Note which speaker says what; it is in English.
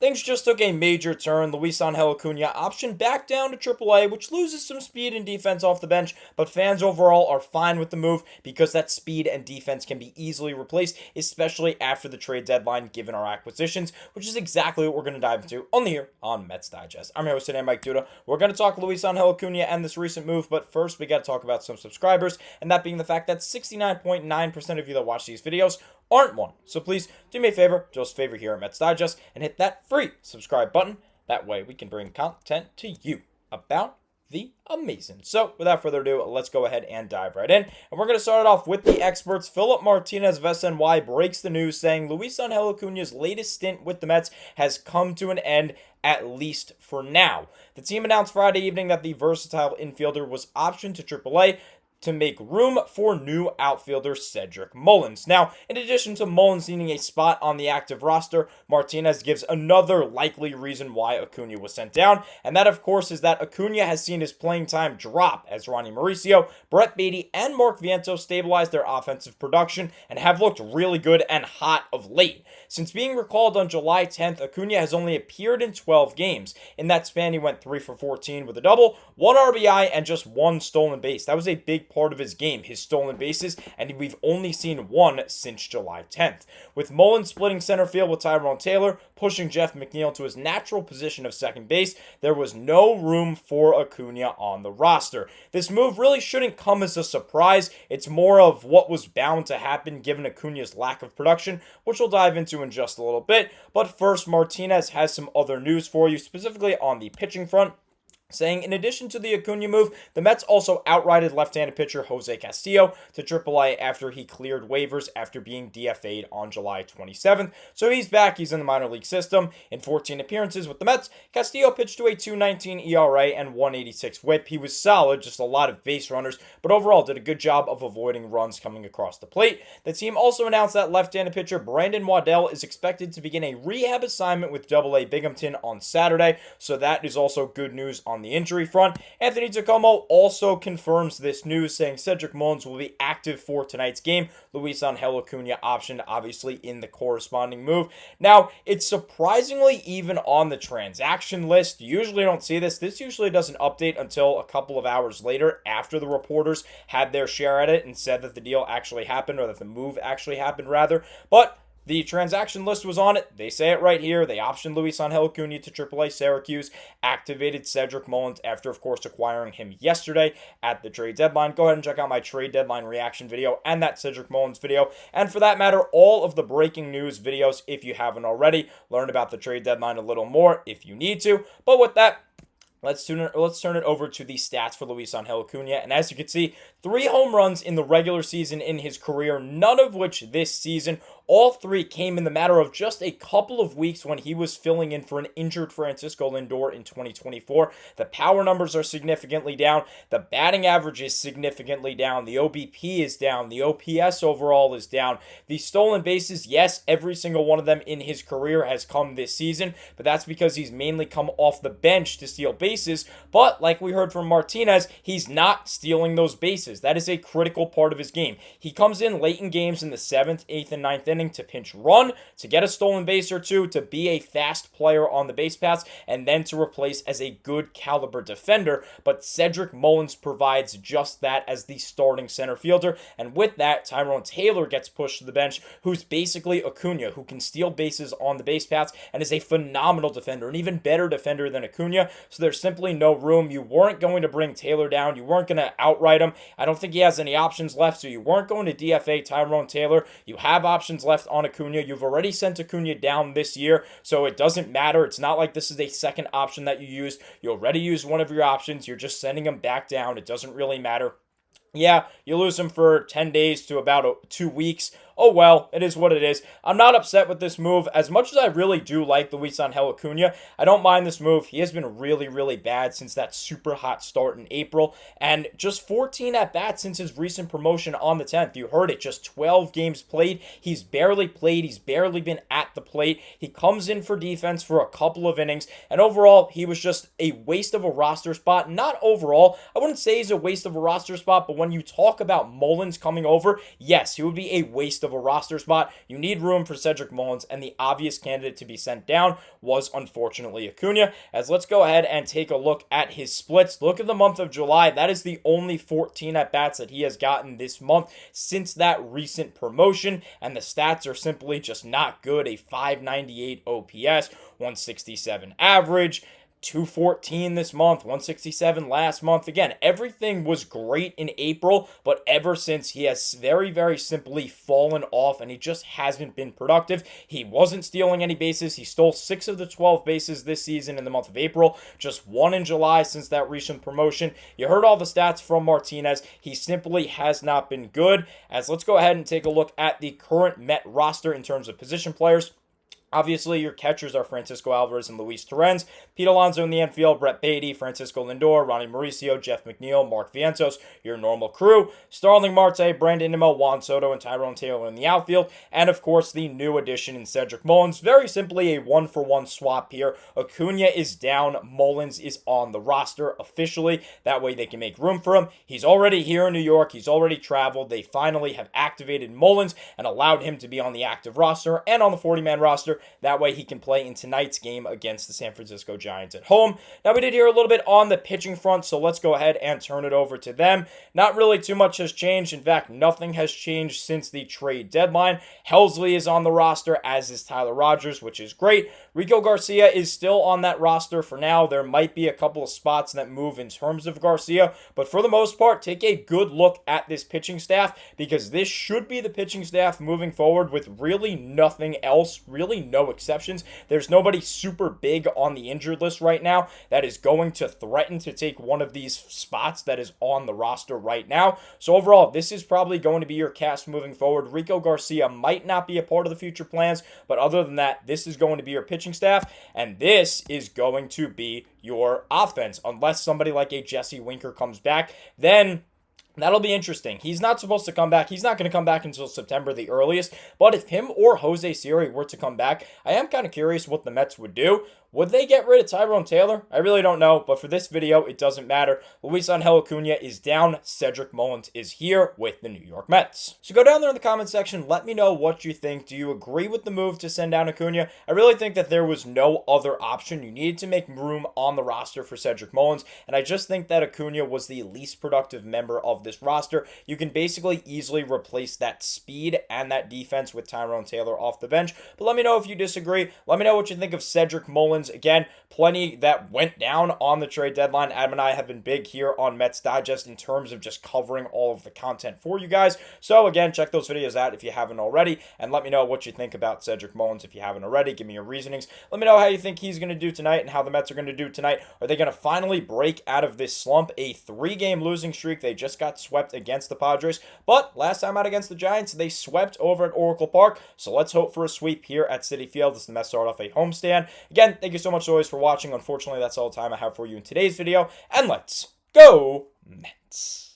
Speaker 1: Things just took a major turn. Luis Angel Acuña optioned back down to AAA, which loses some speed and defense off the bench, but fans overall are fine with the move because that speed and defense can be easily replaced, especially after the trade deadline, given our acquisitions, which is exactly what we're going to dive into only here on Mets Digest. I'm your host today, Mike Duda. We're going to talk Luis Angel Acuña and this recent move, but first we got to talk about some subscribers, and that being the fact that 69.9% of you that watch these videos aren't one. So please do me a favor, just favor here at Mets Digest, and hit that free subscribe button. That way we can bring content to you about the amazing. So without further ado, let's go ahead and dive right in. And we're going to start it off with the experts. Philip Martinez of SNY breaks the news saying Luis Angel Acuña's latest stint with the Mets has come to an end, at least for now. The team announced Friday evening that the versatile infielder was optioned to AAA to make room for new outfielder Cedric Mullins. Now, in addition to Mullins needing a spot on the active roster, Martinez gives another likely reason why Acuña was sent down, and that, of course, is that Acuña has seen his playing time drop as Ronnie Mauricio, Brett Beatty, and Mark Vientos stabilize their offensive production and have looked really good and hot of late. Since being recalled on July 10th, Acuña has only appeared in 12 games. In that span, he went 3 for 14 with a double, 1 RBI, and just 1 stolen base. That was a big part of his game, his stolen bases, and we've only seen 1 since July 10th. With Mullins splitting center field with Tyrone Taylor, pushing Jeff McNeil to his natural position of second base, there was no room for Acuña on the roster. This move really shouldn't come as a surprise. It's more of what was bound to happen given Acuña's lack of production, which we'll dive into in just a little bit. But first, Martinez has some other news for you, specifically on the pitching front, saying in addition to the Acuña move, the Mets also outrighted left-handed pitcher Jose Castillo to AAA after he cleared waivers after being DFA'd on July 27th. So he's back, he's in the minor league system. In 14 appearances with the Mets, Castillo pitched to a 2.19 ERA and 1.86 whip. He was solid, just a lot of base runners, but overall did a good job of avoiding runs coming across the plate. The team also announced that left-handed pitcher Brandon Waddell is expected to begin a rehab assignment with AA Binghamton on Saturday, so that is also good news on the injury front. Anthony Giacomo also confirms this news, saying Cedric Mullins will be active for tonight's game. Luis Angel Acuña optioned, obviously, in the corresponding move. Now, it's surprisingly even on the transaction list. You usually don't see this. This usually doesn't update until a couple of hours later after the reporters had their share at it and said that the deal actually happened, or that the move actually happened, rather. But the transaction list was on it. They say it right here. They optioned Luis Angel Acuña to AAA Syracuse, activated Cedric Mullins after, of course, acquiring him yesterday at the trade deadline. Go ahead and check out my trade deadline reaction video and that Cedric Mullins video. And for that matter, all of the breaking news videos, if you haven't already. Learn about the trade deadline a little more if you need to. But with that, let's turn it over to the stats for Luis Angel Acuña. And as you can see, 3 home runs in the regular season in his career, none of which this season. All 3 came in the matter of just a couple of weeks when he was filling in for an injured Francisco Lindor in 2024. The power numbers are significantly down. The batting average is significantly down. The OBP is down. The OPS overall is down. The stolen bases, yes, every single one of them in his career has come this season, but that's because he's mainly come off the bench to steal bases. But like we heard from Martinez, he's not stealing those bases. That is a critical part of his game. He comes in late in games in the 7th, 8th, and 9th inning to pinch run, to get a stolen base or two, to be a fast player on the base paths, and then to replace as a good caliber defender. But Cedric Mullins provides just that as the starting center fielder, and with that, Tyrone Taylor gets pushed to the bench, who's basically Acuña, who can steal bases on the base paths and is a phenomenal defender, an even better defender than Acuña. So there's simply no room. You weren't going to bring Taylor down. You weren't going to outright him. I don't think he has any options left, so you weren't going to DFA Tyrone Taylor. You have options left on Acuña. You've already sent Acuña down this year, so it doesn't matter. It's not like this is a second option that you used. You already used one of your options. You're just sending him back down. It doesn't really matter. Yeah, you lose him for 10 days to about 2 weeks. Oh well, it is what it is. I'm not upset with this move. As much as I really do like Luis Angel Acuña, I don't mind this move. He has been really, really bad since that super hot start in April, and just 14 at-bats since his recent promotion on the 10th. You heard it, just 12 games played. He's barely played. He's barely been at the plate. He comes in for defense for a couple of innings, and overall, he was just a waste of a roster spot. Not overall. I wouldn't say he's a waste of a roster spot, but when you talk about Mullins coming over, yes, he would be a waste of of a roster spot, you need room for Cedric Mullins, and the obvious candidate to be sent down was unfortunately Acuña. As let's go ahead and take a look at his splits. Look at the month of July. That is the only 14 at-bats that he has gotten this month since that recent promotion, and the stats are simply just not good. A 598 OPS, 167 average, 214 this month, 167 last month. Again, everything was great in April, but ever since, he has very, very simply fallen off, and he just hasn't been productive. He wasn't stealing any bases. He stole 6 of the 12 bases this season in the month of April, just 1 in July since that recent promotion. You heard all the stats from Martinez. He simply has not been good. As let's go ahead and take a look at the current Met roster in terms of position players. Obviously, your catchers are Francisco Alvarez and Luis Torrens. Pete Alonso in the infield, Brett Beatty, Francisco Lindor, Ronnie Mauricio, Jeff McNeil, Mark Vientos, your normal crew. Starling Marte, Brandon Nimmo, Juan Soto, and Tyrone Taylor in the outfield. And, of course, the new addition in Cedric Mullins. Very simply a 1-for-1 swap here. Acuña is down. Mullins is on the roster officially. That way they can make room for him. He's already here in New York. He's already traveled. They finally have activated Mullins and allowed him to be on the active roster and on the 40-man roster. That way he can play in tonight's game against the San Francisco Giants at home. Now, we did hear a little bit on the pitching front, so let's go ahead and turn it over to them. Not really too much has changed. In fact, nothing has changed since the trade deadline. Helsley is on the roster, as is Tyler Rogers, which is great. Rico Garcia is still on that roster for now. There might be a couple of spots that move in terms of Garcia, but for the most part, take a good look at this pitching staff, because this should be the pitching staff moving forward with really nothing else, really no exceptions. There's nobody super big on the injured list right now that is going to threaten to take one of these spots that is on the roster right now. So overall, this is probably going to be your cast moving forward. Rico Garcia might not be a part of the future plans, but other than that, this is going to be your pitching staff, and this is going to be your offense. Unless somebody like a Jesse Winker comes back, then that'll be interesting. He's not supposed to come back. He's not going to come back until September, the earliest. But if him or Jose Siri were to come back, I am kind of curious what the Mets would do. Would they get rid of Tyrone Taylor? I really don't know, but for this video, it doesn't matter. Luisangel Acuña is down. Cedric Mullins is here with the New York Mets. So go down there in the comment section. Let me know what you think. Do you agree with the move to send down Acuña? I really think that there was no other option. You needed to make room on the roster for Cedric Mullins, and I just think that Acuña was the least productive member of this roster. You can basically easily replace that speed and that defense with Tyrone Taylor off the bench, but let me know if you disagree. Let me know what you think of Cedric Mullins. Again, plenty that went down on the trade deadline. Adam and I have been big here on Mets Digest in terms of just covering all of the content for you guys. So again, check those videos out if you haven't already, and let me know what you think about Cedric Mullins if you haven't already. Give me your reasonings. Let me know how you think he's going to do tonight and how the Mets are going to do tonight. Are they going to finally break out of this slump? A 3-game losing streak. They just got swept against the Padres, but last time out against the Giants, they swept over at Oracle Park. So let's hope for a sweep here at Citi Field as the Mets start off a homestand. Again, thank you so much always for watching. Unfortunately, that's all the time I have for you in today's video, and let's go Mets.